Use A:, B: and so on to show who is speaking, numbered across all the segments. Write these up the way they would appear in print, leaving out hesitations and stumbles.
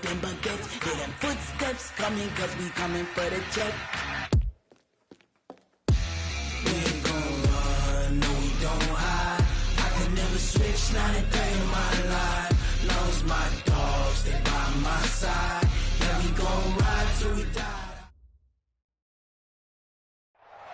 A: them baguettes. Hear them footsteps coming, cause we coming for the check. We ain't gon' run, no we don't hide. I can never switch, not a day in my life. Lost my dogs, they by my side. Yeah, we gon' ride till we die.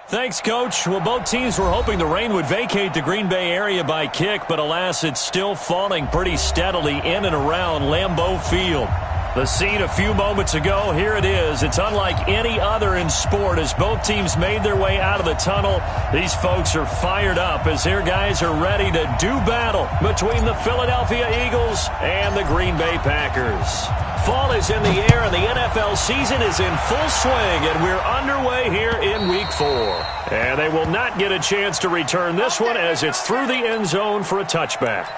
B: Thanks, Coach. Well, both teams were hoping the rain would vacate the Green Bay area by kick, but alas, it's still falling pretty steadily in and around Lambeau Field. The scene a few moments ago, here it is. It's unlike any other in sport as both teams made their way out of the tunnel. These folks are fired up as their guys are ready to do battle between the Philadelphia Eagles and the Green Bay Packers. Fall is in the air and the NFL season is in full swing, and we're underway here in Week 4. And they will not get a chance to return this one as it's through the end zone for a touchback.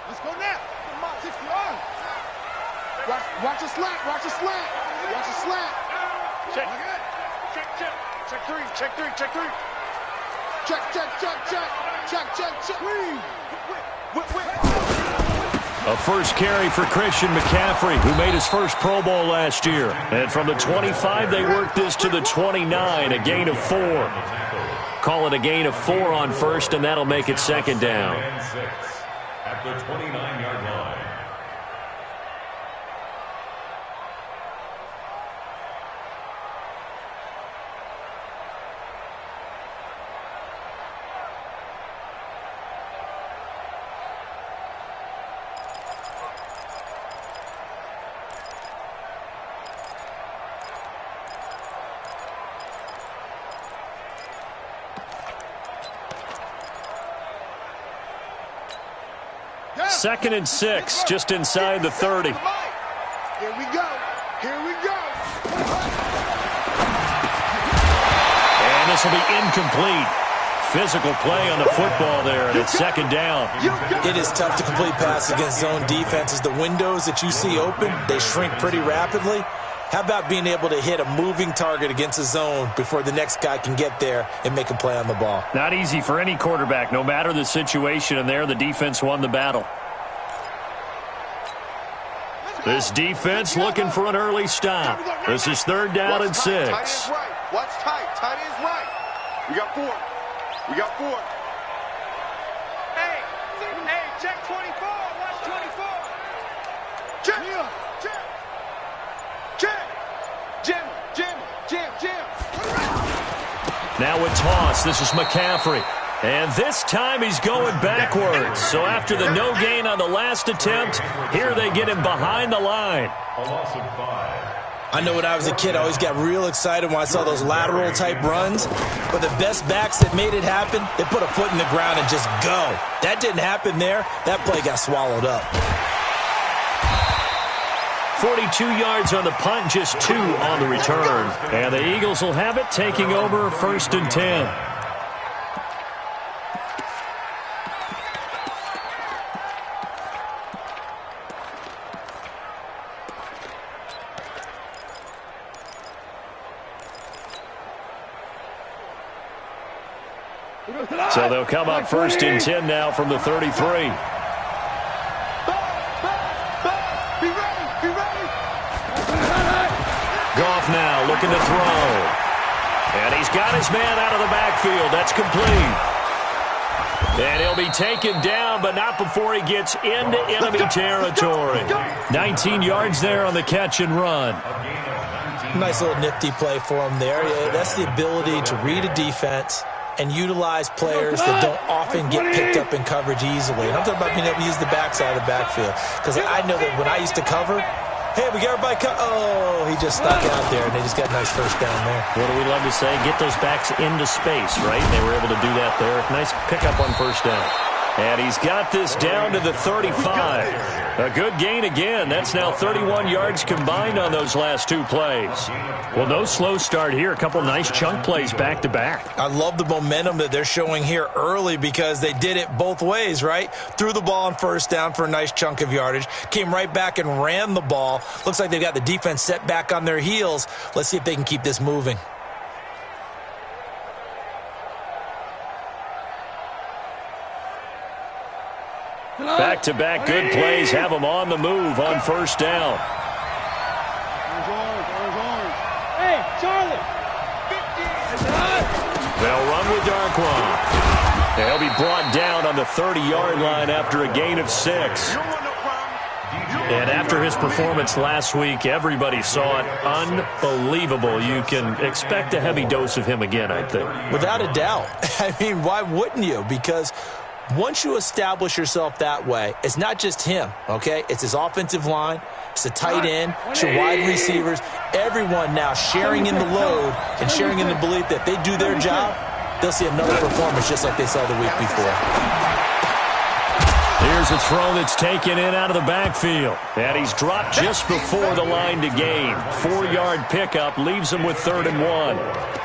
C: Let's go now. Come on, 60 yards. Watch a slant. Watch a slant. Watch a slant. Check. Check three. Check three. Check three. Check.
B: A first carry for Christian McCaffrey, who made his first Pro Bowl last year. And from the 25, they worked this to the 29, a gain of 4. Call it a gain of 4 on first, and that'll make it second down.
D: At the 29-yard line.
B: Second and 6, just inside the 30.
C: Here we go.
B: And this will be incomplete. Physical play on the football there, and it's second down.
E: It is tough to complete passes against zone defenses. The windows that you see open, they shrink pretty rapidly. How about being able to hit a moving target against a zone before the next guy can get there and make a play on the ball?
B: Not easy for any quarterback, no matter the situation, and there the defense won the battle. This defense looking for an early stop. This is third down and 6.
C: Tight end's right. Watch tight. Tight end's right. We got 4. Hey, check 24. Watch 24. Check. Jim.
B: Now a toss. This is McCaffrey. And this time he's going backwards. So after the no gain on the last attempt, here they get him behind the line.
D: A loss of 5.
E: I know when I was a kid, I always got real excited when I saw those lateral type runs. But the best backs that made it happen, they put a foot in the ground and just go. That didn't happen there. That play got swallowed up.
B: 42 yards on the punt, just 2 on the return. And the Eagles will have it, taking over first and 10. So they'll come up first and 10 now from the 33.
C: Be ready.
B: Goff now looking to throw. And he's got his man out of the backfield. That's complete. And he'll be taken down, but not before he gets into enemy territory. 19 yards there on the catch and run.
E: Nice little nifty play for him there. Yeah, that's the ability to read a defense and utilize players that don't often get picked up in coverage easily. And I'm talking about being able to use the backside of the backfield. Because I know that when I used to cover, hey, we got everybody oh, he just stuck out there, and they just got a nice first down there.
B: What do we love to say? Get those backs into space, right? And they were able to do that there. Nice pickup on first down. And he's got this down to the 35. A good gain again. That's now 31 yards combined on those last two plays.
F: Well, no slow start here. A couple nice chunk plays back-to-back.
E: I love the momentum that they're showing here early because they did it both ways, right? Threw the ball on first down for a nice chunk of yardage. Came right back and ran the ball. Looks like they've got the defense set back on their heels. Let's see if they can keep this moving.
B: Back-to-back good plays have them on the move on first down.
C: Hey, Charlie!
B: They'll run with Darquan. They'll be brought down on the 30-yard line after a gain of 6.
F: And after his performance last week, everybody saw it. Unbelievable. You can expect a heavy dose of him again, I think.
E: Without a doubt. I mean, why wouldn't you? Because once you establish yourself that way, it's not just him, okay? It's his offensive line, it's the tight end, it's your wide receivers, everyone now sharing in the load and sharing in the belief that they do their job, they'll see another performance just like they saw the week before.
B: Here's a throw that's taken in out of the backfield. And he's dropped just before the line to gain. 4-yard pickup leaves him with 3rd and 1.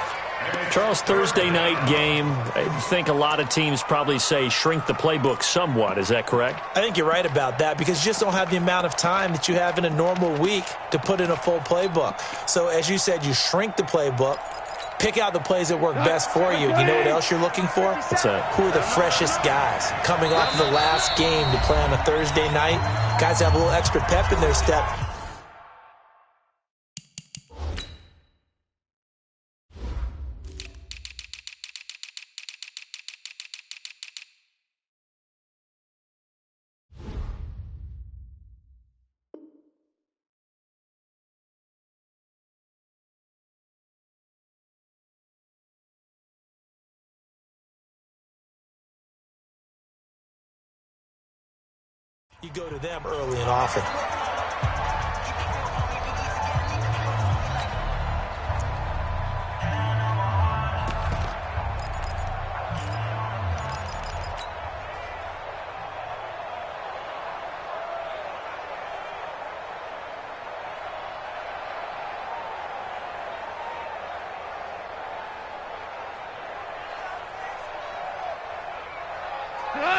F: Charles, Thursday night game, I think a lot of teams probably say shrink the playbook somewhat. Is that correct?
E: I think you're right about that because you just don't have the amount of time that you have in a normal week to put in a full playbook. So as you said, you shrink the playbook, pick out the plays that work best for you. You know what else you're looking for?
F: What's that?
E: Who are the freshest guys coming off of the last game to play on a Thursday night? Guys have a little extra pep in their step. You go to them early and often.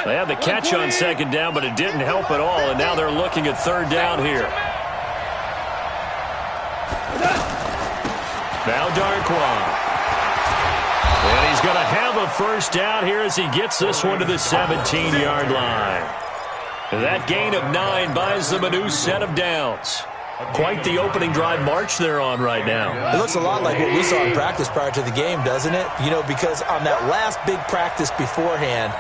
B: They had the catch on 2nd down, but it didn't help at all, and now they're looking at 3rd down here. Now Darquan. And he's going to have a 1st down here as he gets this one to the 17-yard line. That gain of 9 buys them a new set of downs.
F: Quite the opening drive march they're on right now.
E: It looks a lot like what we saw in practice prior to the game, doesn't it? You know, because on that last big practice beforehand,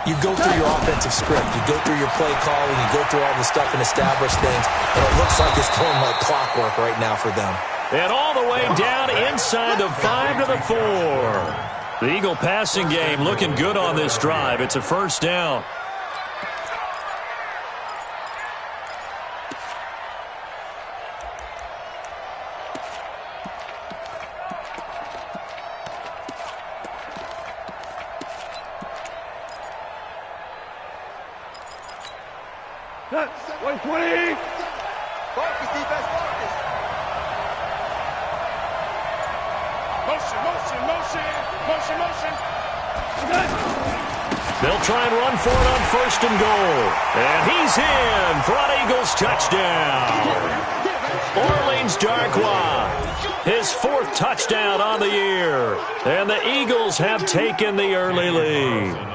E: you go through your offensive script. You go through your play calling. You go through all the stuff and establish things. And it looks like it's going like clockwork right now for them.
B: And all the way down inside the 5 to the 4. The Eagle passing game looking good on this drive. It's a 1st down. They'll try and run for it on 1st and goal. And he's in for an Eagles touchdown. Orleans Darquan, his 4th touchdown on the year. And the Eagles have taken the early lead.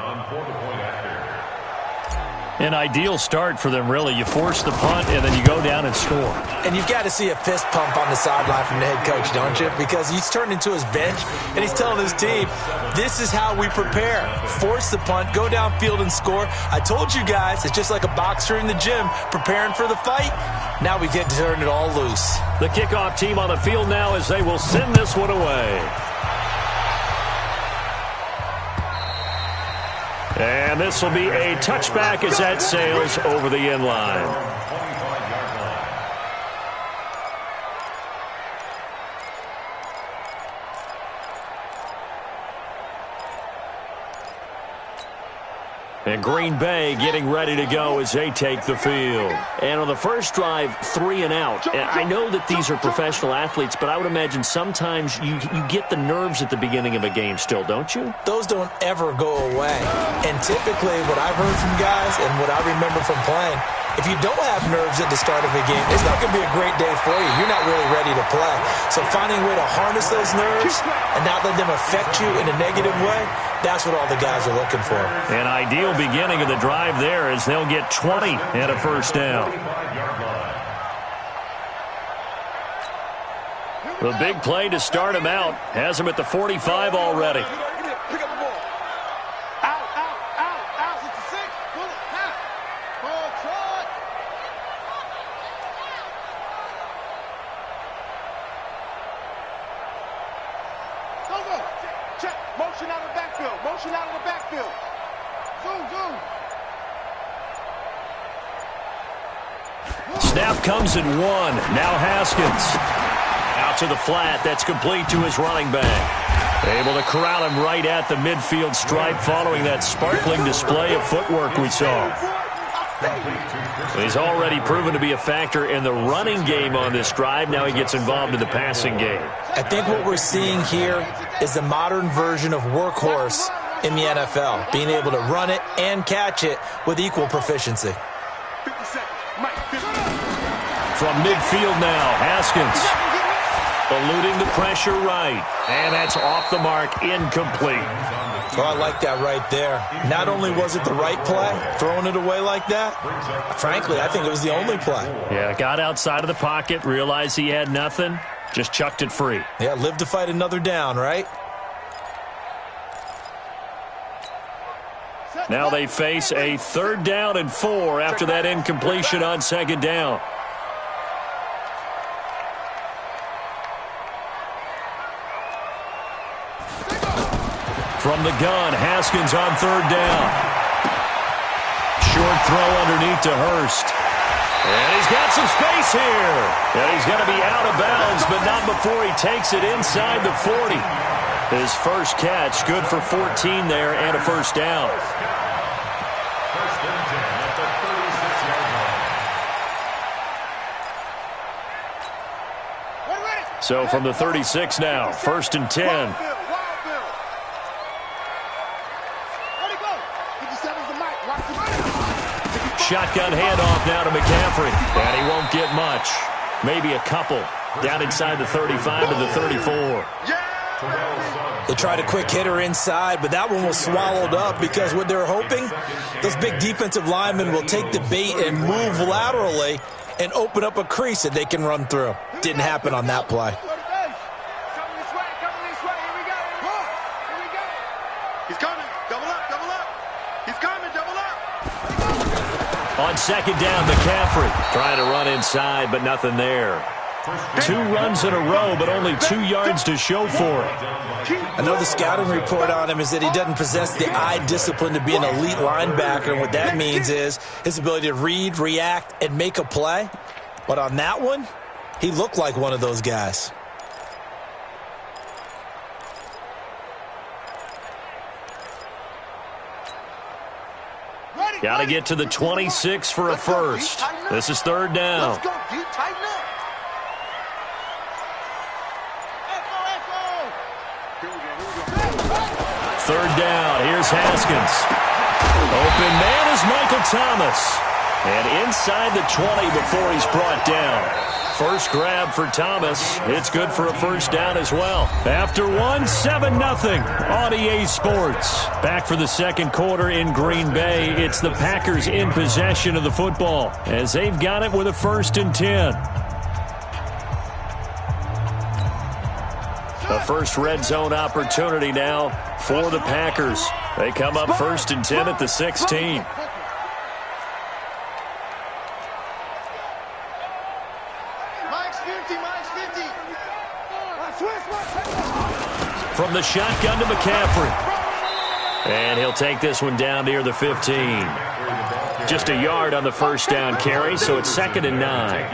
F: An ideal start for them, really. You force the punt, and then you go down and score.
E: And you've got to see a fist pump on the sideline from the head coach, don't you? Because he's turned into his bench, and he's telling his team, this is how we prepare. Force the punt, go downfield and score. I told you guys, it's just like a boxer in the gym preparing for the fight. Now we get to turn it all loose.
B: The kickoff team on the field now as they will send this one away. And this will be a touchback as that sails over the end line. And Green Bay getting ready to go as they take the field.
F: And on the first drive, 3 and out. And I know that these are professional athletes, but I would imagine sometimes you get the nerves at the beginning of a game still, don't you?
E: Those don't ever go away. And typically what I've heard from guys and what I remember from playing, if you don't have nerves at the start of a game, it's not going to be a great day for you. You're not really ready to play. So finding a way to harness those nerves and not let them affect you in a negative way, that's what all the guys are looking for.
B: An ideal beginning of the drive there as they'll get 20 and a first down. The big play to start him out has him at the 45 already.
C: Motion out of the backfield. Motion out of the backfield. Zoom.
B: Snap comes in 1. Now Haskins. Out to the flat. That's complete to his running back. Able to corral him right at the midfield stripe following that sparkling display of footwork we saw. He's already proven to be a factor in the running game on this drive. Now he gets involved in the passing game.
E: I think what we're seeing here is the modern version of workhorse in the NFL, being able to run it and catch it with equal proficiency.
B: From midfield now, Haskins eluding the pressure right, and that's off the mark, incomplete.
E: Oh, I like that right there. Not only was it the right play, throwing it away like that, frankly, I think it was the only play.
B: Yeah, got outside of the pocket, realized he had nothing, just chucked it free.
E: Yeah, live to fight another down, right?
B: Now they face a 3rd down and 4 after that incompletion on 2nd down. From the gun, Haskins on 3rd down. Short throw underneath to Hurst. And he's got some space here. And he's going to be out of bounds, but not before he takes it inside the 40. His first catch, good for 14 there and a first down. So from the 36 now, 1st and 10. Shotgun handoff now to McCaffrey. And he won't get much. Maybe a couple. Down inside the 35 to the 34.
E: They tried a quick hitter inside, but that one was swallowed up because what they're hoping, those big defensive linemen will take the bait and move laterally and open up a crease that they can run through. Didn't happen on that play.
C: He's coming. Double up. He's coming. Double up.
B: On 2nd down, McCaffrey trying to run inside, but nothing there. 2 runs in a row, but only 2 yards to show for it.
E: I know the scouting report on him is that he doesn't possess the eye discipline to be an elite linebacker, and what that means is his ability to read, react, and make a play. But on that one, he looked like one of those guys.
B: Got to get to the 26 for a first. This is 3rd down.
C: Let's go, D. Tighten up.
B: Third down. Here's Haskins. Open man is Michael Thomas. And inside the 20 before he's brought down. First grab for Thomas. It's good for a first down as well. After 7-0 on EA Sports. Back for the 2nd quarter in Green Bay. It's the Packers in possession of the football as they've got it with a 1st and 10. A first red zone opportunity now for the Packers. They come up 1st and 10 at the 16. From the shotgun to McCaffrey. And he'll take this one down near the 15. Just a yard on the first down carry, so it's 2nd and 9.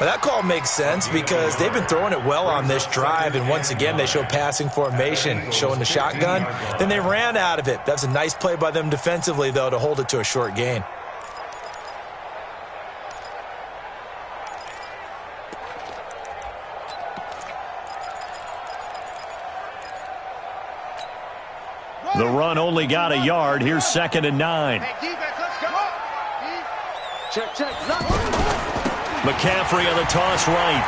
E: Well, that call makes sense because they've been throwing it well on this drive, and once again they show passing formation, showing the shotgun. Then they ran out of it. That's a nice play by them defensively, though, to hold it to a short gain.
B: The run only got a yard. Here's 2nd and 9.
C: Hey, defense, let's go. Check.
B: McCaffrey on the toss right.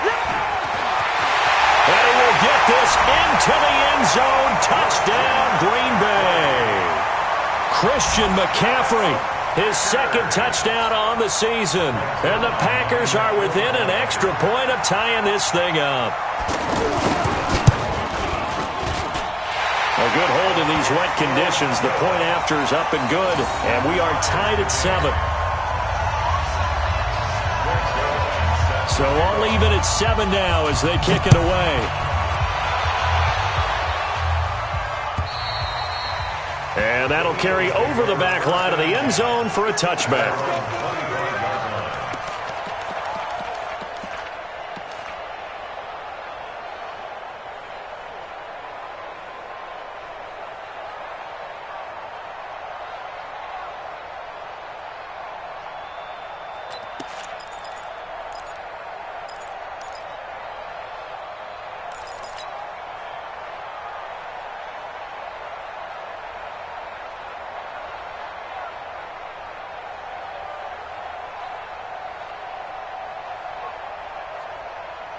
B: And he will get this into the end zone. Touchdown, Green Bay. Christian McCaffrey, his 2nd touchdown on the season. And the Packers are within an extra point of tying this thing up. A good hold in these wet conditions. The point after is up and good, and we are tied at 7. So all even at 7 now as they kick it away. And that'll carry over the back line of the end zone for a touchback.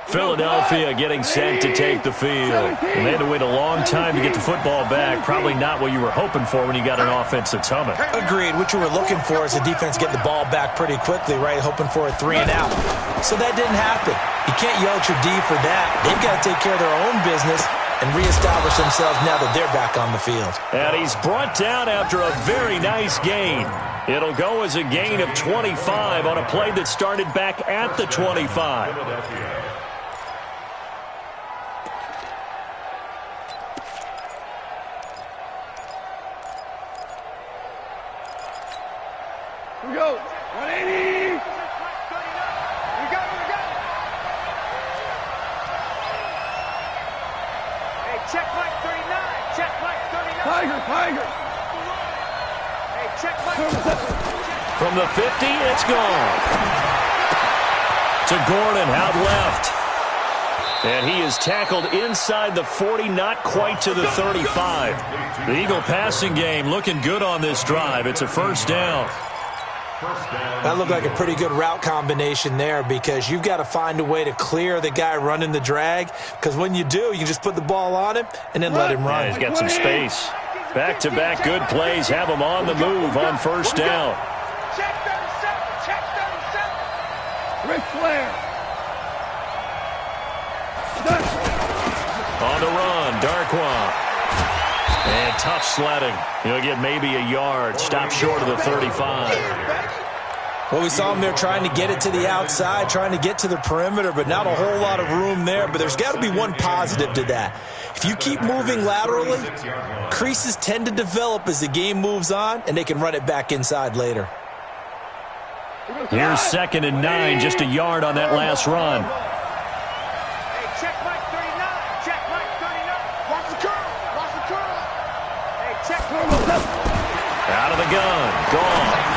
B: Philadelphia getting set to take the field. And they had to wait a long time to get the football back. Probably not what you were hoping for when you got an offense that's humming.
E: Agreed. What you were looking for is the defense getting the ball back pretty quickly, right? Hoping for a 3 and out. So that didn't happen. You can't yell at your D for that. They've got to take care of their own business and reestablish themselves now that they're back on the field.
B: And he's brought down after a very nice gain. It'll go as a gain of 25 on a play that started back at the 25.
C: Here we go. 180. We got it. Hey, check Mike 39. Check Mike 39. Tiger. Hey, check Mike.
B: From the 50, it's gone. To Gordon, out left. And he is tackled inside the 40, not quite to the 35. The Eagle passing game looking good on this drive. It's a first down.
E: That looked like a pretty good route combination there because you've got to find a way to clear the guy running the drag, because when you do, you just put the ball on him and then let him run.
B: Yeah, he's got some space. Back-to-back good plays have him on the move on first down.
C: Check 37. Check 37. Ric Flair.
B: On the run, Darkwa. And tough sledding. He'll get maybe a yard. Stop short of the 35.
E: Well, we saw him there trying to get it to the outside, trying to get to the perimeter, but not a whole lot of room there. But there's got to be one positive to that. If you keep moving laterally, creases tend to develop as the game moves on, and they can run it back inside later.
B: Here's 2nd and 9, just a yard on that last run.
C: Hey, check Mike 39. Check Mike 39. Watch the curl. Hey, check.
B: Out of the gun. Gone.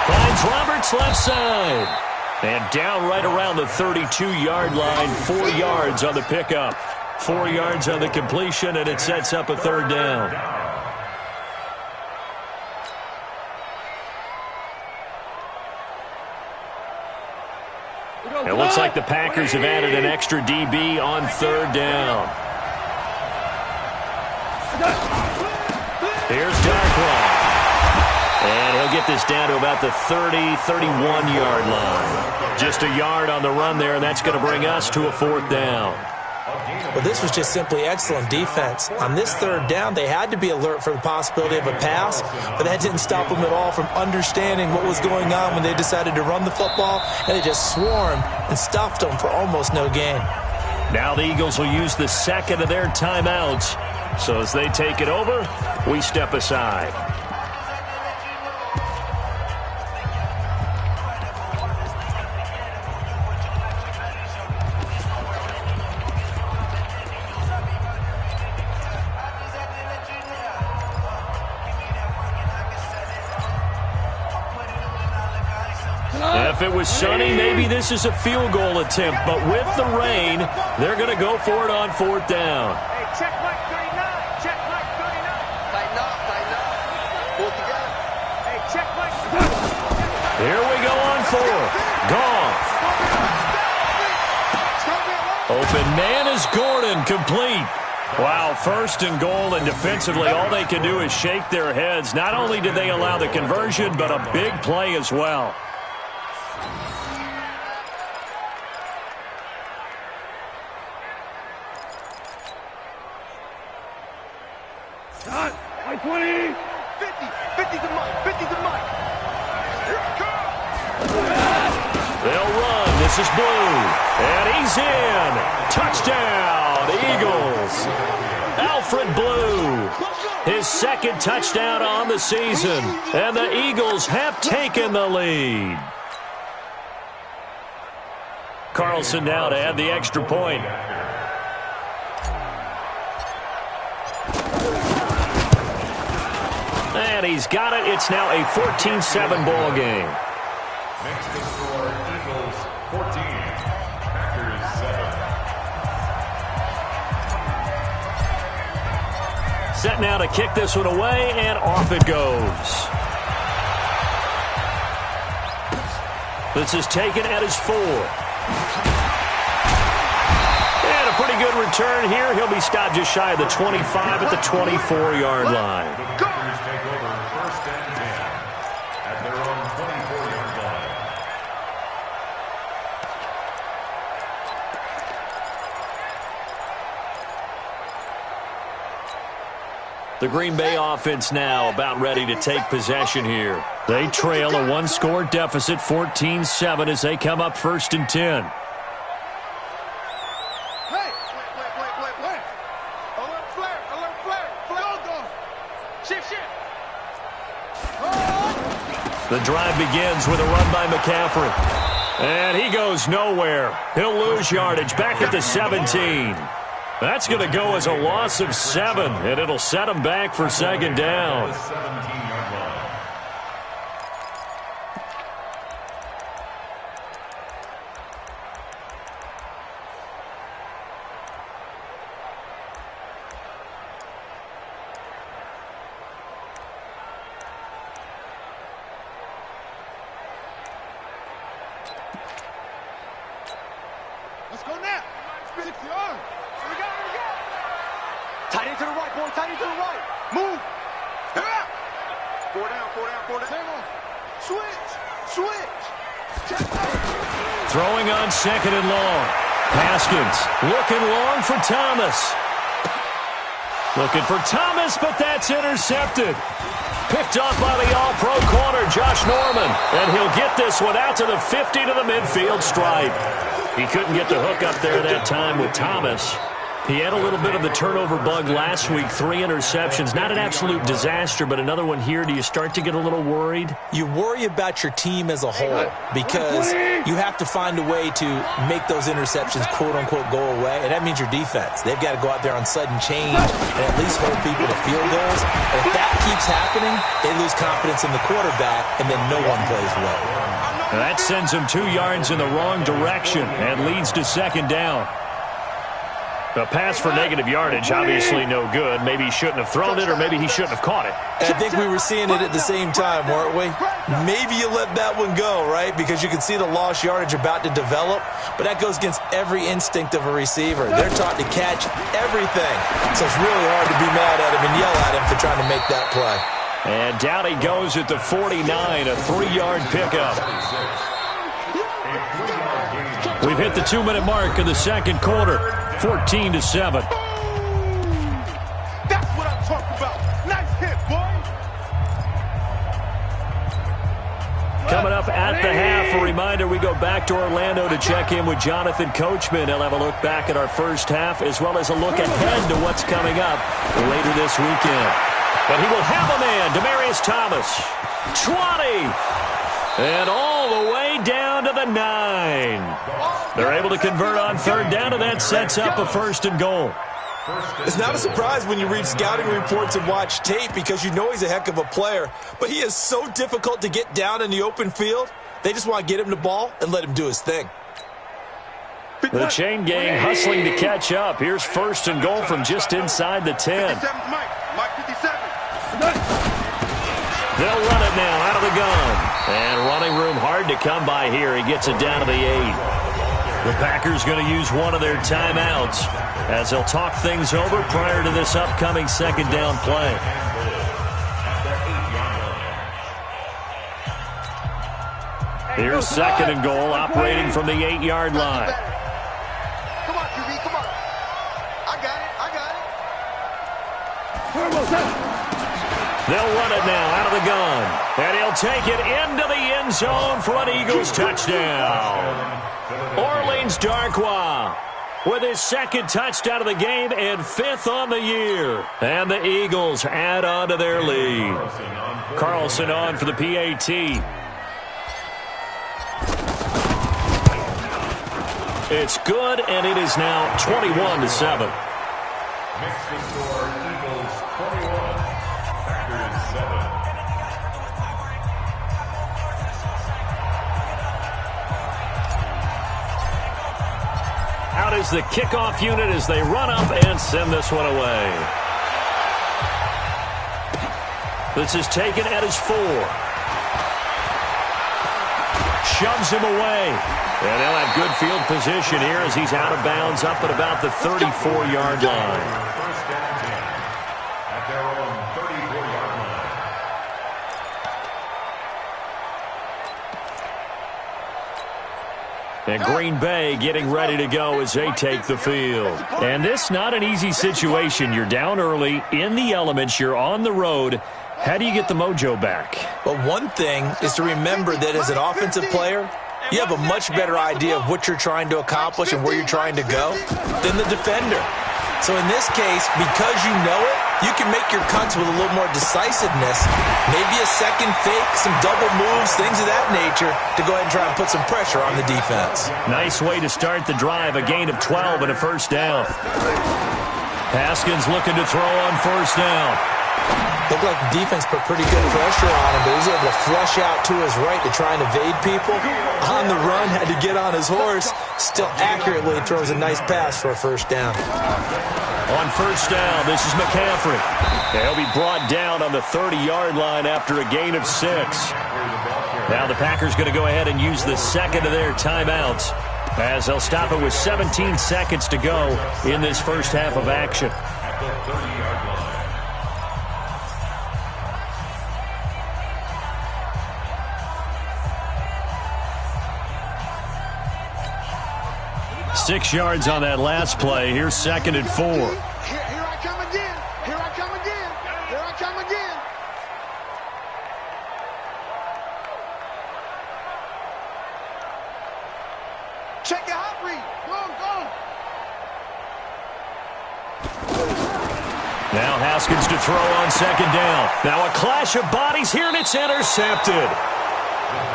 B: Finds Roberts left side. And down right around the 32-yard line. 4 yards on the pickup. 4 yards on the completion, and it sets up a third down. It looks like the Packers have added an extra DB on third down. Here's Darkwa. And he'll get this down to about the 30, 31-yard line. Just a yard on the run there, and that's going to bring us to a fourth down.
E: Well, this was just simply excellent defense. On this third down, they had to be alert for the possibility of a pass, but that didn't stop them at all from understanding what was going on when they decided to run the football, and they just swarmed and stuffed them for almost no gain.
B: Now the Eagles will use the second of their timeouts. So as they take it over, we step aside. it was sunny, maybe this is a field goal attempt. But with the rain, they're going to go for it on 4th down.
C: Hey, check Mike 39. Check Mike 39.
G: Tighten up, tighten up. Pull it together.
C: Hey, check Mike 39.
B: Here we go on 4th. Gone. Open man is Gordon, complete. Wow, 1st and goal, and defensively all they can do is shake their heads. Not only did they allow the conversion, but a big play as well.
C: Start. 20. 50. 50 to Mike. 50 to Mike. Here it comes.
B: They'll run. This is Blue. And he's in. Touchdown, Eagles. Alfred Blue, his 2nd touchdown on the season. And the Eagles have taken the lead. Carlson now to add the extra point. And he's got it. It's now a 14-7 ball game.
D: Next to score, Eagles 14, Packers 7.
B: Set now to kick this one away, and off it goes. This is taken at his 4. And a pretty good return here. He'll be stopped just shy of the 25 at the 24-yard line.
D: The Packers take over 1st and 10 at their own 24-yard line.
B: The Green Bay offense now about ready to take possession here. They trail a 1-score deficit, 14-7, as they come up 1st and 10.
C: Hey, wait. Alert flare. Go. Shift.
B: The drive begins with a run by McCaffrey. And he goes nowhere. He'll lose yardage back at the 17. That's going to go as a loss of 7, and it'll set him back for 2nd down.
D: The 17-yard line.
C: Let's go now. 60 yards. Here we go.
G: Tight end to the right, boy. Tight end to the right. Move.
C: Here up.
G: 4 down.
C: Same on. Switch. Check.
B: Throwing on 2nd and long. Haskins looking long for Thomas. But that's intercepted. Picked off by the all-pro corner, Josh Norman. And he'll get this one out to the 50 to the midfield stripe. He couldn't get the hook up there that time with Thomas. He had a little bit of the turnover bug last week, 3 interceptions. Not an absolute disaster, but another one here. Do you start to get a little worried?
E: You worry about your team as a whole because you have to find a way to make those interceptions, quote-unquote, go away, and that means your defense. They've got to go out there on sudden change and at least hold people to field goals. And if that keeps happening, they lose confidence in the quarterback, and then no one plays well.
B: That sends him 2 yards in the wrong direction and leads to 2nd down. The pass for negative yardage, obviously no good. Maybe he shouldn't have thrown it, or maybe he shouldn't have caught it.
E: And I think we were seeing it at the same time, weren't we? Maybe you let that one go, right? Because you can see the lost yardage about to develop, but that goes against every instinct of a receiver. They're taught to catch everything. So it's really hard to be mad at him and yell at him for trying to make that play.
B: And down he goes at the 49, a 3-yard pickup. We've hit the 2-minute mark of the 2nd quarter, 14-7.
C: That's what I'm talking about. Nice hit, boy.
B: Coming up at the half, a reminder, we go back to Orlando to check in with Jonathan Coachman. He'll have a look back at our first half, as well as a look ahead to what's coming up later this weekend. But he will have a man, Demaryius Thomas, 20, and all the way down to the 9. They're able to convert on 3rd down, and that sets up a 1st and goal.
E: It's not a surprise when you read scouting reports and watch tape because you know he's a heck of a player, but he is so difficult to get down in the open field. They just want to get him the ball and let him do his thing.
B: The chain gang hustling to catch up. Here's first and goal from just inside the 10.
C: 57, Mike 57.
B: They'll run it now out of the gun. And running room hard to come by here. He gets it down to the 8. The Packers going to use one of their timeouts as they'll talk things over prior to this upcoming second down play. Here's second and goal operating from the 8-yard line.
C: Come on, QB, come on. I got it.
B: They'll run it now out of the gun. And he'll take it into the end zone for an Eagles touchdown. Orleans Darkwa with his second touchdown of the game and 5th on the year. And the Eagles add on to their lead. Carlson on for the PAT. It's good, and it is now 21-7.
D: Makes the score Eagles 21, Packers 7.
B: Out is the kickoff unit as they run up and send this one away. This is taken at his 4. Shoves him away. And they'll have good field position here as he's out of bounds up at about the 34-yard line.
D: First down 10 at their own 34-yard line.
B: And Green Bay getting ready to go as they take the field. And this not an easy situation. You're down early, in the elements, you're on the road. How do you get the mojo back?
E: But one thing is to remember that as an offensive player, you have a much better idea of what you're trying to accomplish and where you're trying to go than the defender. So in this case, because you know it, you can make your cuts with a little more decisiveness, maybe a second fake, some double moves, things of that nature, to go ahead and try and put some pressure on the defense.
B: Nice way to start the drive, a gain of 12 and a first down. Haskins looking to throw on first down.
E: Looked like the defense put pretty good pressure on him, but he was able to flush out to his right to try and evade people. On the run, had to get on his horse. Still accurately throws a nice pass for a first down.
B: On first down, this is McCaffrey. He'll be brought down on the 30-yard line after a gain of 6. Now the Packers going to go ahead and use the second of their timeouts as they'll stop it with 17 seconds to go in this first half of action.
D: At the 30-yard line.
B: 6 yards on that last play. Here's second and 4.
C: Here I come again. Here I come again. Here I come again. Check your hot read. Go.
B: Now Haskins to throw on second down. Now a clash of bodies here, and it's intercepted.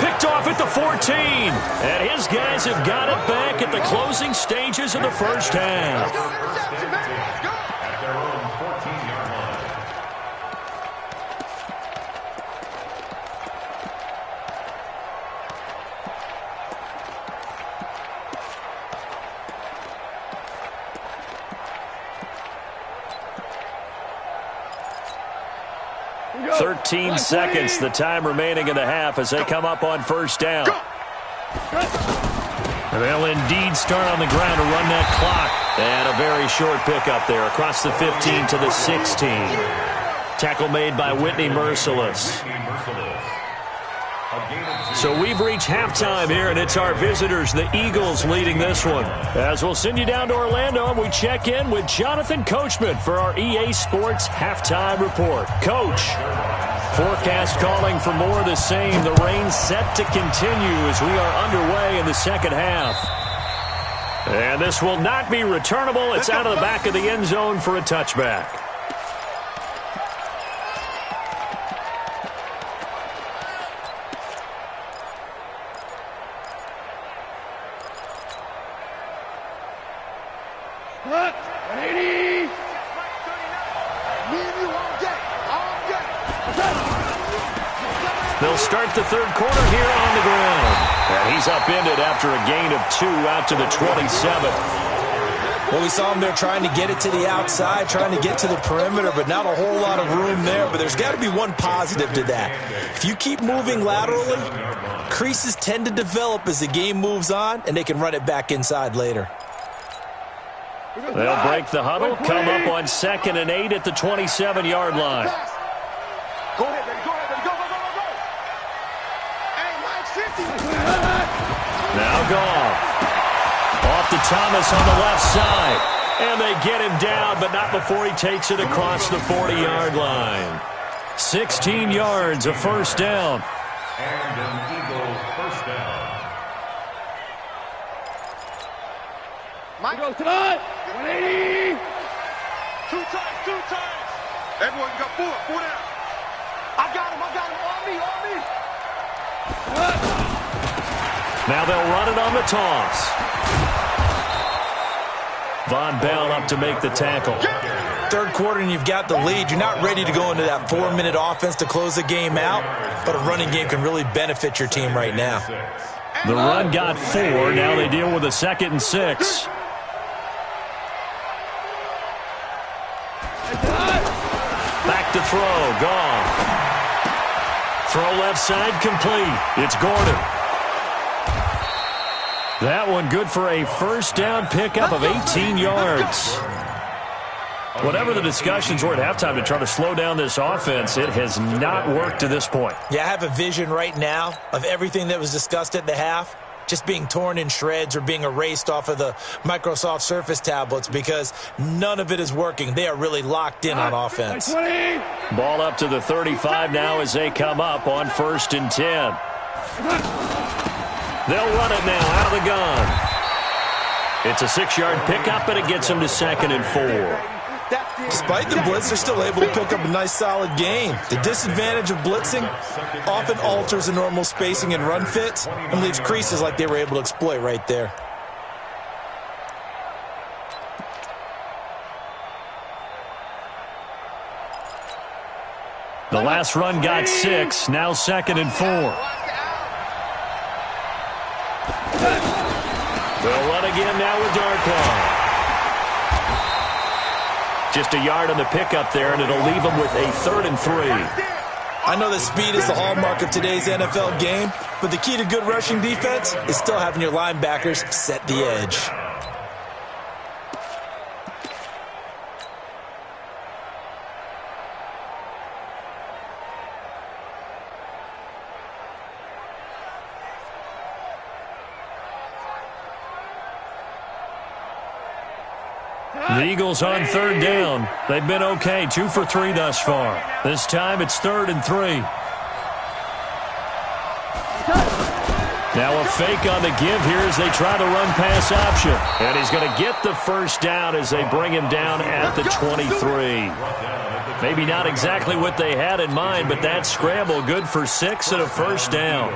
B: Picked off at the 14. And his guys have got it back at the closing stages of the first half.
D: At their own 14-yard line.
B: Go. 13 seconds, the time remaining in the half as they come up on first down. They'll indeed start on the ground to run that clock. And a very short pickup there across the 15 to the 16. Tackle made by Whitney Merciless. So we've reached halftime here, and it's our visitors, the Eagles, leading this one. As we'll send you down to Orlando, and we check in with Jonathan Coachman for our EA Sports Halftime Report. Coach, forecast calling for more of the same. The rain set to continue as we are underway in the second half. And this will not be returnable. It's out of the back of the end zone for a touchback. They'll start the third quarter here on the ground. And he's upended after a gain of 2 out to the 27.
E: Well, we saw him there trying to get it to the outside, trying to get to the perimeter, but not a whole lot of room there. But there's got to be one positive to that. If you keep moving laterally, creases tend to develop as the game moves on, and they can run it back inside later.
B: They'll break the huddle, come up on 2nd and 8 at the 27-yard line.
C: Go ahead, baby. Go ahead, baby. Go, go, go, go, go. Hey, Mike 50.
B: Now Goff. Off to Thomas on the left side. And they get him down, but not before he takes it across the 40-yard line. 16 yards, a first down.
D: And an Eagles first down.
C: Mike goes tonight. 180. Two times. Everyone got 4 down. I got him. On me.
B: Now they'll run it on the toss. Von Bell up to make the tackle.
E: Third quarter and you've got the lead. You're not ready to go into that 4-minute offense to close the game out, but a running game can really benefit your team right now.
B: The run got 4. Now they deal with a 2nd and 6. Back to throw. Gone. Throw left side complete. It's Gordon. That one good for a first down pickup of 18 yards. Whatever the discussions were at halftime to try to slow down this offense, it has not worked to this point.
E: Yeah, I have a vision right now of everything that was discussed at the half just being torn in shreds or being erased off of the Microsoft Surface tablets because none of it is working. They are really locked in on offense.
B: Ball up to the 35 now as they come up on 1st and 10. They'll run it now out of the gun. It's a 6-yard pickup, and it gets them to 2nd and 4.
E: Despite the blitz, they're still able to pick up a nice, solid gain. The disadvantage of blitzing often alters the normal spacing and run fits and leaves creases like they were able to exploit right there.
B: The last run got 6, now 2nd and 4. They'll run again now with Darkwa. Just a yard on the pickup there, and it'll leave them with a 3rd and 3.
E: I know that speed is the hallmark of today's NFL game, but the key to good rushing defense is still having your linebackers set the edge.
B: The Eagles on 3rd down. They've been okay, 2 for 3 thus far. This time it's 3rd and 3. Now a fake on the give here as they try to run pass option. And he's going to get the first down as they bring him down at the 23. Maybe not exactly what they had in mind, but that scramble good for 6 and a first down.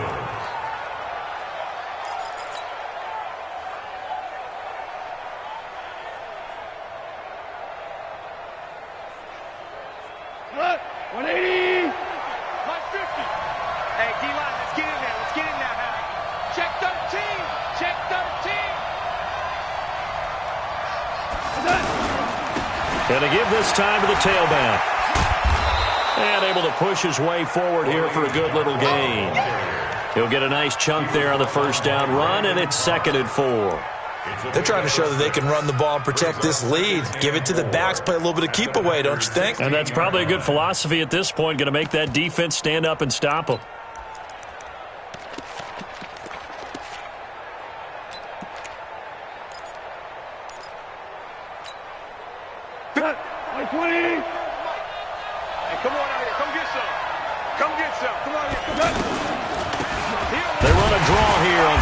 B: Going to give this time to the tailback. And able to push his way forward here for a good little gain. He'll get a nice chunk there on the first down run, and it's 2nd and 4.
E: They're trying to show that they can run the ball and protect this lead. Give it to the backs, play a little bit of keep away, don't you think?
B: And that's probably a good philosophy at this point, going to make that defense stand up and stop them.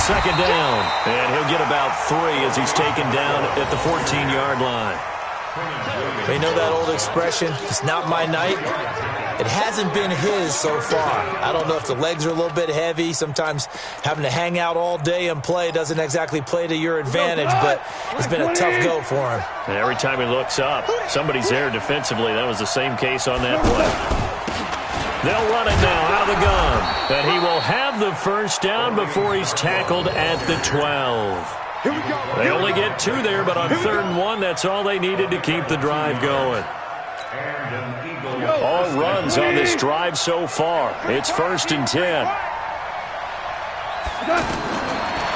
B: Second down, and he'll get about 3 as he's taken down at the 14-yard line.
E: They know that old expression, it's not my night. It hasn't been his so far. I don't know if the legs are a little bit heavy. Sometimes having to hang out all day and play doesn't exactly play to your advantage, but it's been a tough go for him.
B: And every time he looks up, somebody's there defensively. That was the same case on that play. They'll run it now out of the gun. And he will have the first down before he's tackled at the 12.
C: Here we go.
B: They only get 2 there, but on 3rd and 1, that's all they needed to keep the drive going. All runs on this drive so far. It's 1st and 10.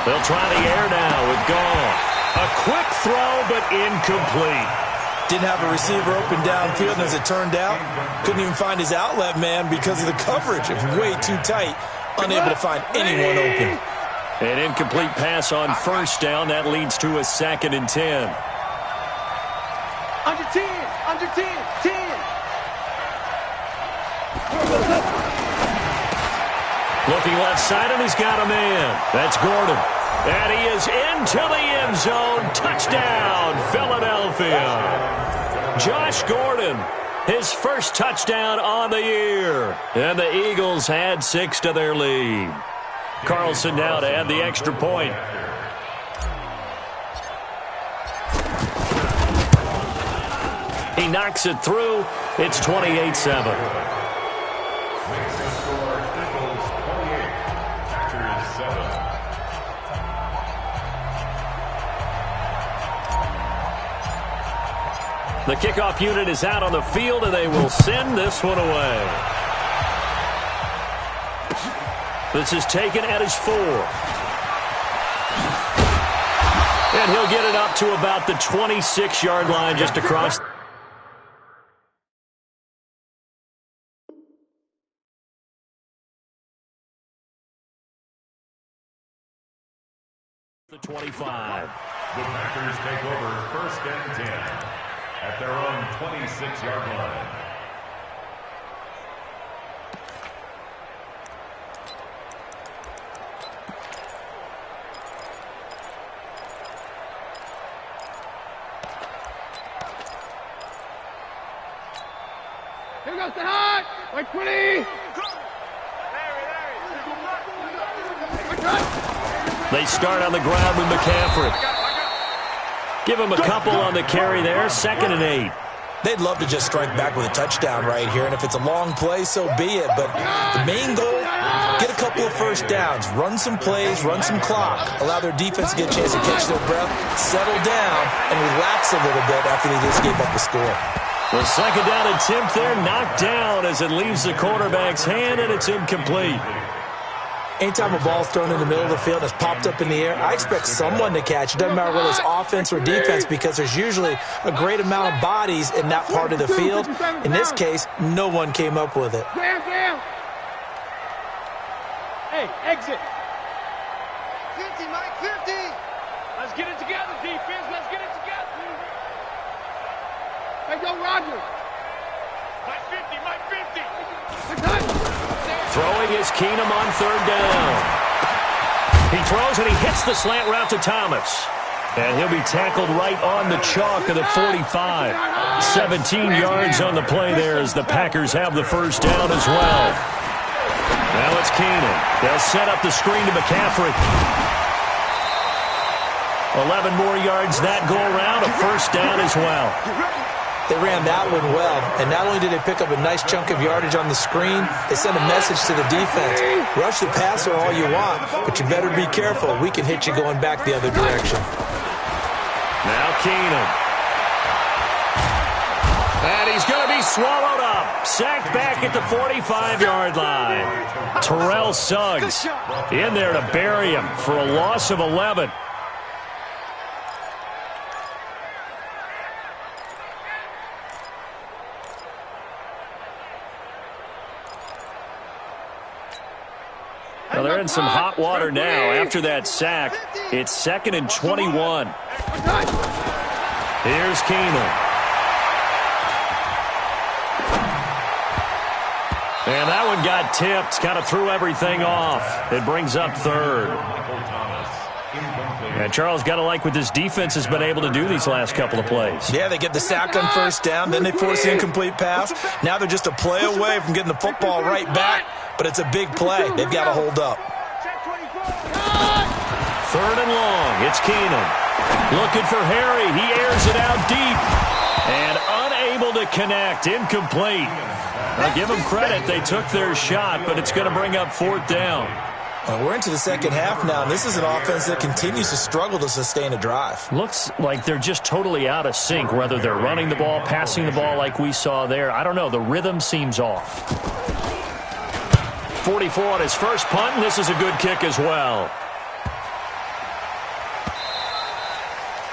B: They'll try the air now with Goff. A quick throw, but incomplete.
E: Didn't have a receiver open downfield, and as it turned out, couldn't even find his outlet man because of the coverage. It was way too tight, unable to find anyone open.
B: An incomplete pass on 1st down. That leads to a 2nd and 10.
G: Under 10, under 10, 10.
B: Looking left side, and he's got a man. That's Gordon. And he is into the end zone. Touchdown, Philadelphia. Josh Gordon, his first touchdown on the year. And the Eagles add 6 to their lead. Carlson now to add the extra point. He knocks it through. It's 28-7. The kickoff unit is out on the field, and they will send this one away. This is taken at his 4. And he'll get it up to about the 26-yard line just across. The 25.
D: The Packers take over 1st and 10 at their own 26-yard line.
C: Here goes the hot. Like 20.
B: They start on the ground with McCaffrey. Give him a couple on the carry there. 2nd and 8.
E: They'd love to just strike back with a touchdown right here, and if it's a long play, so be it. But the main goal, get a couple of first downs, run some plays, run some clock, allow their defense to get a chance to catch their breath, settle down, and relax a little bit after they just gave up the score.
B: The 2nd down attempt there knocked down as it leaves the quarterback's hand, and it's incomplete.
E: Anytime a ball's thrown in the middle of the field and it's popped up in the air, I expect someone to catch it. Doesn't matter whether it's offense or defense, because there's usually a great amount of bodies in that part of the field. In this case, no one came up with it.
G: Hey, exit.
C: 50, Mike, 50.
G: Let's get it together, defense. Let's get it together.
C: Hey, go, Roger.
G: Mike 50, Mike 50.
B: Throwing is Keenum on 3rd down. He throws and he hits the slant route to Thomas. And he'll be tackled right on the chalk of the 45. 17 yards on the play there as the Packers have the first down as well. Now it's Keenum. They'll set up the screen to McCaffrey. 11 more yards that go around, a first down as well.
E: They ran that one well, and not only did they pick up a nice chunk of yardage on the screen, they sent a message to the defense. Rush the passer all you want, but you better be careful. We can hit you going back the other direction.
B: Now Keenum. And he's going to be swallowed up. Sacked back at the 45-yard line. Terrell Suggs in there to bury him for a loss of 11. Well, they're in some hot water now after that sack. It's 2nd and 21. Here's Keenum. And that one got tipped, kind of threw everything off. It brings up 3rd. And Charles, got to like what this defense has been able to do these last couple of plays.
E: Yeah, they get the sack on 1st down, then they force the incomplete pass. Now they're just a play away from getting the football right back, but it's a big play. They've got to hold up.
B: 3rd and long. It's Keenum. Looking for Harry. He airs it out deep. And unable to connect. Incomplete. Now, give them credit. They took their shot, but it's going to bring up 4th down.
E: We're into the second half now, and this is an offense that continues to struggle to sustain a drive.
B: Looks like they're just totally out of sync, whether they're running the ball, passing the ball like we saw there. I don't know. The rhythm seems off. 44 on his first punt, and this is a good kick as well.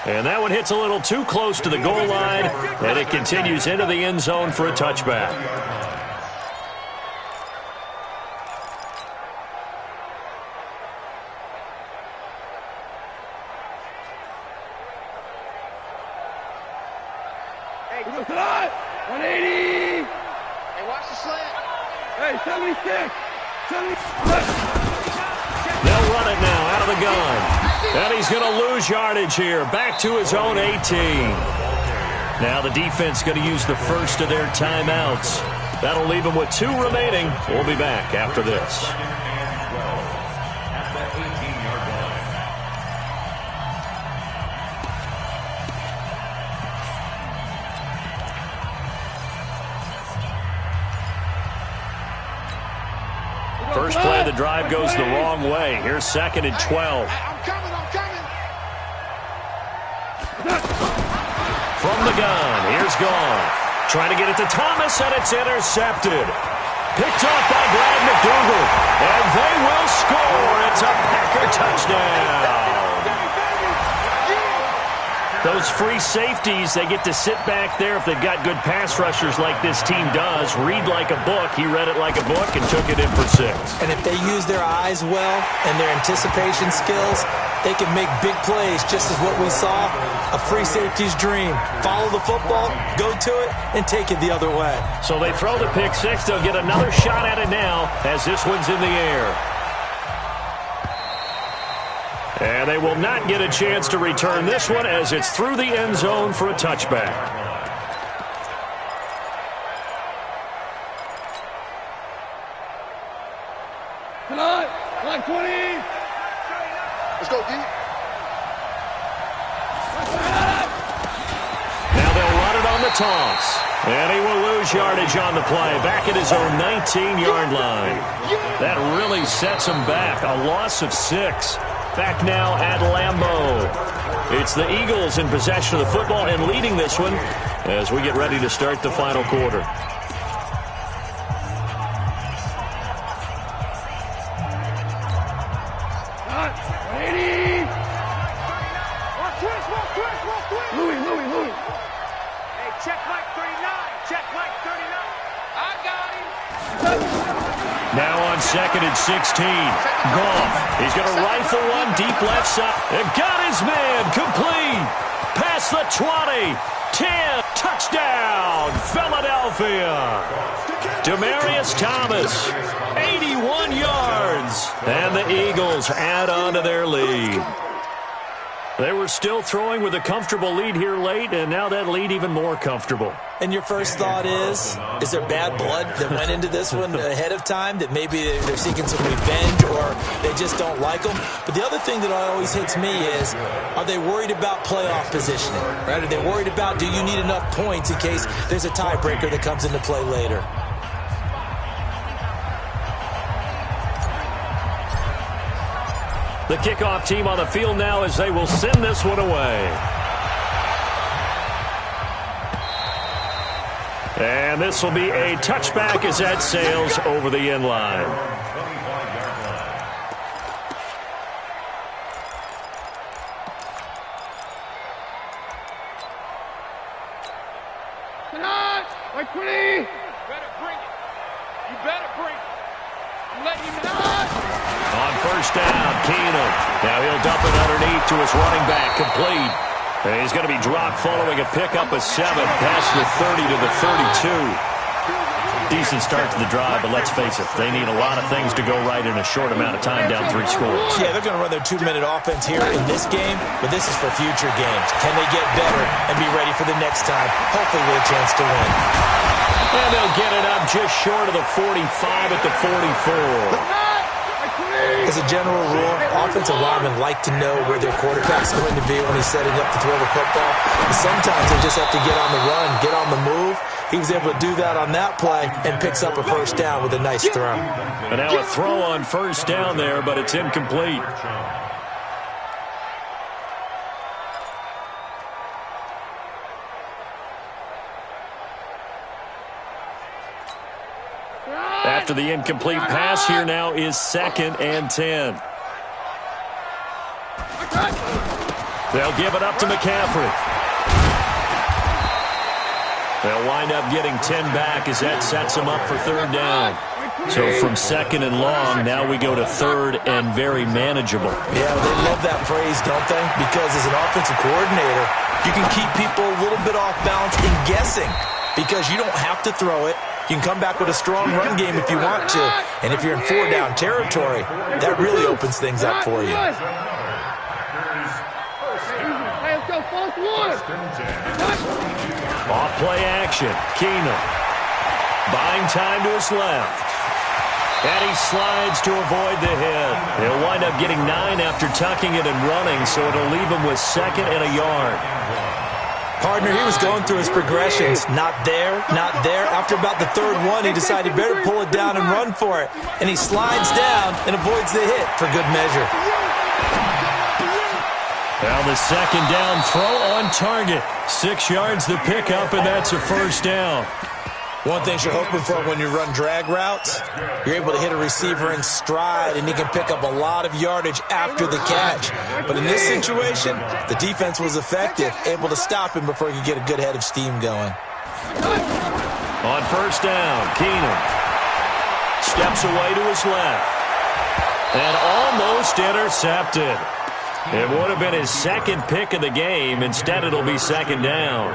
B: And that one hits a little too close to the goal line, and it continues into the end zone for a touchback.
C: Hey, 180. Hey, watch the slant. Hey, 76. 76.
B: They'll run it now out of the gun. And he's going to lose yardage here. Back to his own 18. Now the defense going to use the first of their timeouts. That'll leave them with 2 remaining. We'll be back after this. First play of the drive goes the wrong way. Here's 2nd and 12.
C: I'm coming.
B: From the gun, here's Goff. Trying to get it to Thomas, and it's intercepted. Picked off by Brad McDougal. And they will score. It's a Packer touchdown. Those free safeties, they get to sit back there if they've got good pass rushers like this team does. Read like a book. He read it like a book and took it in for 6.
E: And if they use their eyes well and their anticipation skills, they can make big plays, just as what we saw, a free safety's dream. Follow the football, go to it, and take it the other way.
B: So they throw the pick 6. They'll get another shot at it now as this one's in the air. And they will not get a chance to return this one as it's through the end zone for a touchback.
C: Line 20. Let's go, D.
B: Now they'll run it on the toss. And he will lose yardage on the play. Back at his own 19-yard line. That really sets him back. A loss of 6. Back now at Lambeau. It's the Eagles in possession of the football and leading this one as we get ready to start the final quarter.
C: Louis. Hey, check Mike 39. Check Mike 39. I got him.
B: Now on 2nd and 16. Goff. He's going to rifle one deep left side. And got his man complete. Past the 20. 10. Touchdown. Philadelphia. Demaryius Thomas. 81 yards. And the Eagles add on to their lead. They were still throwing with a comfortable lead here late, and now that lead even more comfortable.
E: And your first thought is there bad blood that went into this one ahead of time, that maybe they're seeking some revenge or they just don't like them? But the other thing that always hits me is, are they worried about playoff positioning? Right? Are they worried about, do you need enough points in case there's a tiebreaker that comes into play later?
B: The kickoff team on the field now as they will send this one away. And this will be a touchback as that sails over the end line.
C: Like 20. You better bring it. You better bring it. I'm letting you know.
B: On first down, Keenum. Now he'll dump it underneath to his running back, complete. And he's going to be dropped following a pickup of 7, past the 30 to the 32. Decent start to the drive, but let's face it, they need a lot of things to go right in a short amount of time, down 3 scores.
E: Yeah, they're going to run their 2-minute offense here in this game, but this is for future games. Can they get better and be ready for the next time, hopefully with a chance to win?
B: And they'll get it up just short of the 45 at the 44.
E: As a general rule, offensive linemen like to know where their quarterback's going to be when he's setting up to throw the football. And sometimes they just have to get on the run, get on the move, He was able to do that on that play and picks up a first down with a nice throw.
B: And now a throw on first down there, but it's incomplete. After the incomplete pass, here now is 2nd and 10. They'll give it up to McCaffrey. They'll wind up getting 10 back as that sets them up for 3rd down. So from 2nd and long, now we go to 3rd and very manageable.
E: Yeah, they love that phrase, don't they? Because as an offensive coordinator, you can keep people a little bit off balance and guessing because you don't have to throw it. You can come back with a strong run game if you want to. And if you're in 4-down territory, that really opens things up for you.
B: Off play action. Keenum. Buying time to his left. And he slides to avoid the hit. He'll wind up getting 9 after tucking it and running, so it'll leave him with 2nd and a yard.
E: Partner, he was going through his progressions. Not there, not there. After about the 3rd one, he decided better pull it down and run for it. And he slides down and avoids the hit for good measure.
B: Now the 2nd down throw on target. 6 yards the pickup, and that's a first down.
E: One thing you're hoping for when you run drag routes, you're able to hit a receiver in stride, and he can pick up a lot of yardage after the catch. But in this situation, the defense was effective, able to stop him before he could get a good head of steam going.
B: On first down, Keenum steps away to his left and almost intercepted. It would have been his 2nd pick of the game. Instead, it'll be 2nd down.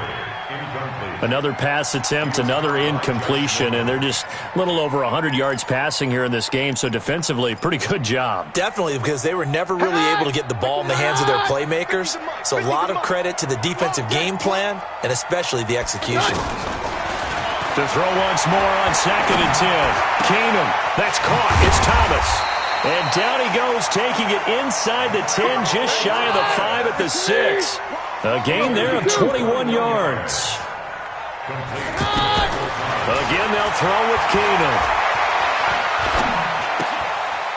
B: Another pass attempt, another incompletion, and they're just a little over 100 yards passing here in this game, so defensively, pretty good job.
E: Definitely, because they were never really able to get the ball in the hands of their playmakers, so a lot of credit to the defensive game plan and especially the execution.
B: To throw once more on 2nd and 10. Keenum, that's caught. It's Thomas. And down he goes, taking it inside the 10, just shy of the 5 at the 6. A gain there of 21 yards. Again, they'll throw with Keenum.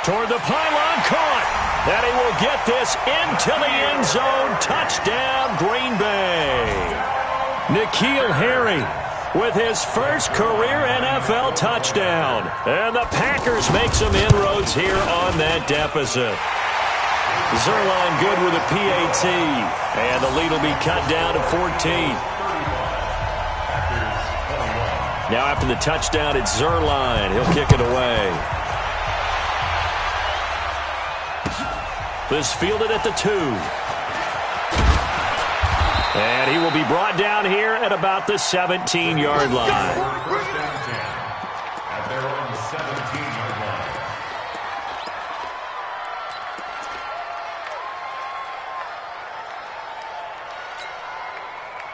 B: Toward the pylon, caught. And he will get this into the end zone. Touchdown, Green Bay. N'Keal Harry with his first career NFL touchdown. And the Packers make some inroads here on that deficit. Zerline good with a PAT. And the lead will be cut down to 14. Now after the touchdown, it's Zerline. He'll kick it away. This fielded at the 2. And he will be brought down here at about the 17-yard line.
D: First down 10 at their own 17-yard line.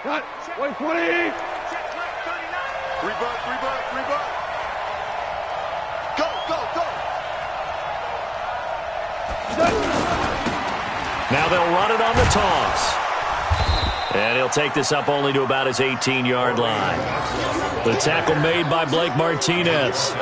C: Cut. 120. Rebut. Go.
B: Now they'll run it on the toss. And he'll take this up only to about his 18-yard line. The tackle made by Blake Martinez.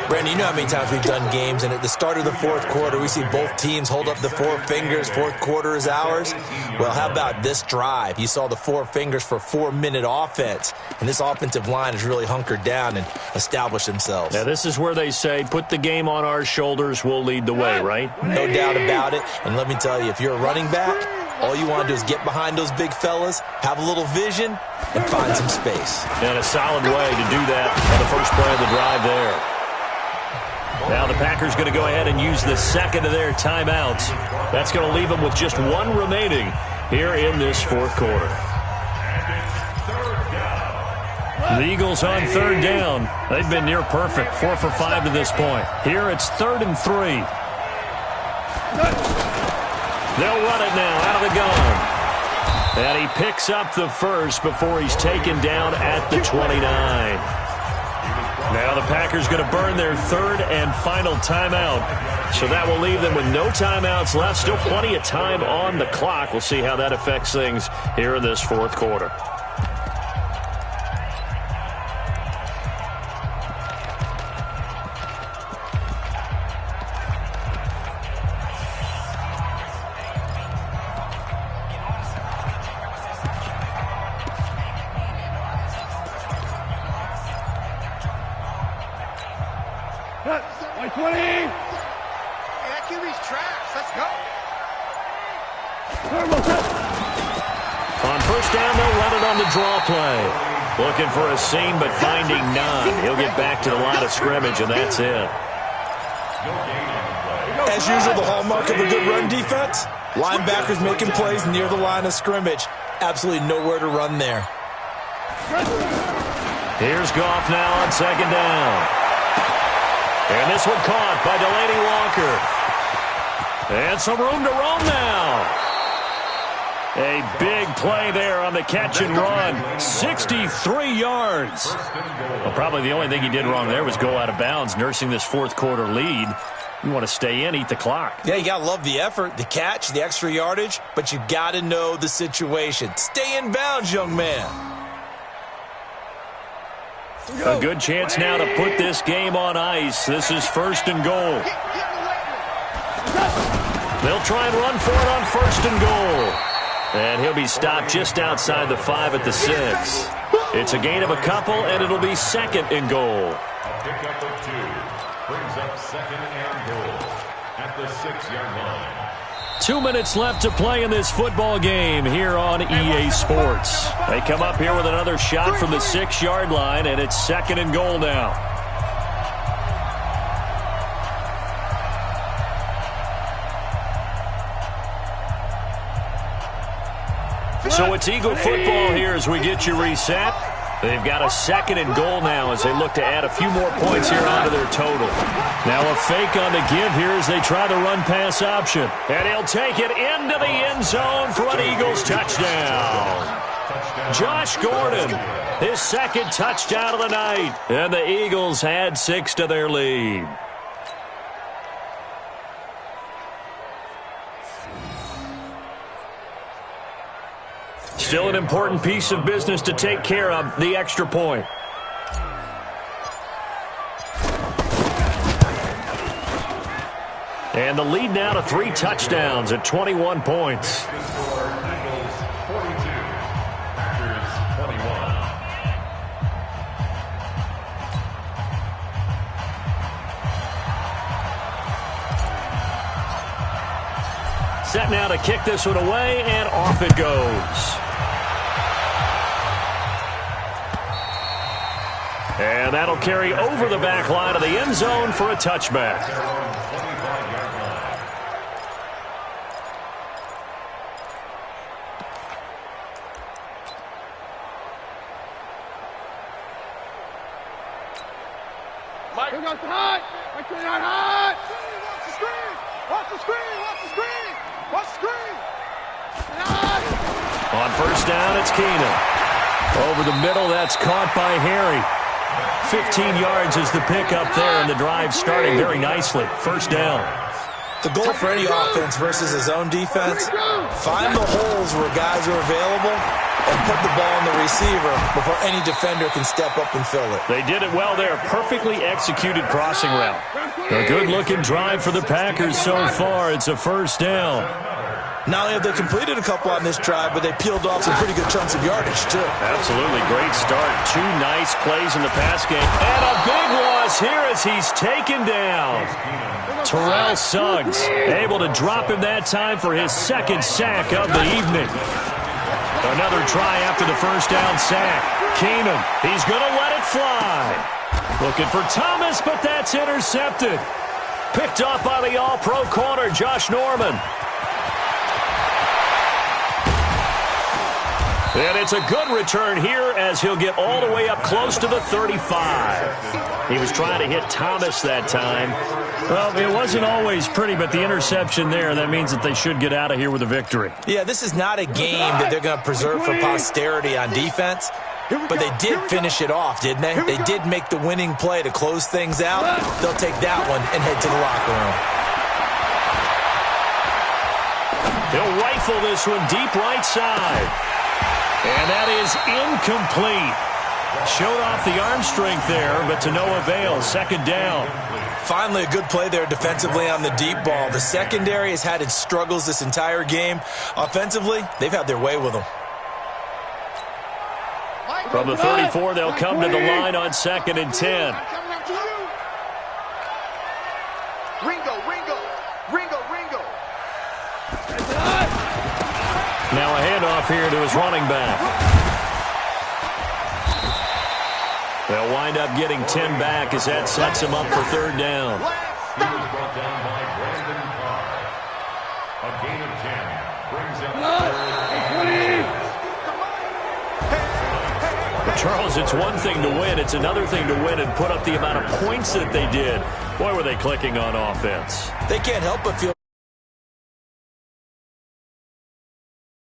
E: Brandon, you know how many times we've done games, and at the start of the 4th quarter, we see both teams hold up the 4 fingers, 4th quarter is ours. Well, how about this drive? You saw the 4 fingers for 4-minute offense, and this offensive line has really hunkered down and established themselves.
B: Now, this is where they say, put the game on our shoulders, we'll lead the way, right?
E: No doubt about it, and let me tell you, if you're a running back, all you want to do is get behind those big fellas, have a little vision, and find some space.
B: And a solid way to do that on the first play of the drive there. Now the Packers going to go ahead and use the 2nd of their timeouts. That's going to leave them with just 1 remaining here in this 4th quarter. The Eagles on 3rd down. They've been near perfect, 4 for 5 to this point. Here it's 3rd and 3. They'll run it now out of the gun. And he picks up the first before he's taken down at the 29. Now the Packers going to burn their 3rd and final timeout. So that will leave them with no timeouts left. Still plenty of time on the clock. We'll see how that affects things here in this 4th quarter.
C: 20. Hey, that QB's trash. Let's go.
B: On first down, they'll run it on the draw play. Looking for a seam, but finding none. He'll get back to the line of scrimmage, and that's it.
E: As usual, the hallmark of a good run defense, linebackers making plays near the line of scrimmage. Absolutely nowhere to run there.
B: Here's Goff now on second down. And this one caught by Delaney Walker. And some room to roam now. A big play there on the catch and run. 63 yards. Well, probably the only thing he did wrong there was go out of bounds, nursing this fourth quarter lead. You want to stay in, eat the clock.
E: Yeah, you got to love the effort, the catch, the extra yardage, but you got to know the situation. Stay in bounds, young man.
B: A good chance now to put this game on ice. This is first and goal. They'll try and run for it on first and goal. And he'll be stopped just outside the 5 at the 6. It's a gain of a couple, and it'll be second and goal.
D: A pickup of 2 brings up second and goal at the 6-yard line.
B: 2 minutes left to play in this football game here on EA Sports. They come up here with another shot from the 6-yard line, and it's second and goal now. So it's Eagle football here as we get you reset. They've got a second and goal now as they look to add a few more points here onto their total. Now a fake on the give here as they try the run-pass option. And he'll take it into the end zone for an Eagles touchdown. Josh Gordon, his second touchdown of the night. And the Eagles add 6 to their lead. Still an important piece of business to take care of, the extra point. And the lead now to 3 touchdowns at 21 points.
D: Eagles 42, Packers 21.
B: Set now to kick this one away, and off it goes. And that'll carry over the back line of the end zone for a touchback.
C: Mike, you got hot. Mike, you're not hot. Watch the screen. Watch the screen. Watch the screen. Watch the screen.
B: On first down, it's Keenan. Over the middle, that's caught by Harry. 15 yards is the pickup there, and the drive starting very nicely. First down.
E: The goal for any offense versus his own defense, find the holes where guys are available and put the ball on the receiver before any defender can step up and fill it.
B: They did it well there. Perfectly executed crossing route. A good-looking drive for the Packers so far. It's a first down.
E: Not only have they completed a couple on this drive, but they peeled off some pretty good chunks of yardage, too.
B: Absolutely great start. 2 nice plays in the pass game. And a big loss here as he's taken down. Terrell Suggs able to drop him that time for his second sack of the evening. Another try after the first down sack. Keenan, he's going to let it fly. Looking for Thomas, but that's intercepted. Picked off by the all-pro corner, Josh Norman. And it's a good return here as he'll get all the way up close to the 35. He was trying to hit Thomas that time. Well, it wasn't always pretty, but the interception there, that means that they should get out of here with a victory.
E: Yeah, this is not a game that they're going to preserve for posterity on defense, but they did finish it off, didn't they? They did make the winning play to close things out. They'll take that one and head to the locker room.
B: They'll rifle this one deep right side. And that is incomplete. Showed off the arm strength there, but to no avail. Second down.
E: Finally, a good play there defensively on the deep ball. The secondary has had its struggles this entire game. Offensively, they've had their way with them.
B: From the 34, they'll come to the line on second and 10.
G: Ringo, Ringo, Ringo, Ringo.
B: Now a handoff here to his running back. They'll wind up getting 10 back as that sets him up for third down.
D: He was brought down by Brandon Carr. A gain of 10 brings up
B: But Charles, it's one thing to win. It's another thing to win and put up the amount of points that they did. Boy, were they clicking on offense.
E: They can't help but feel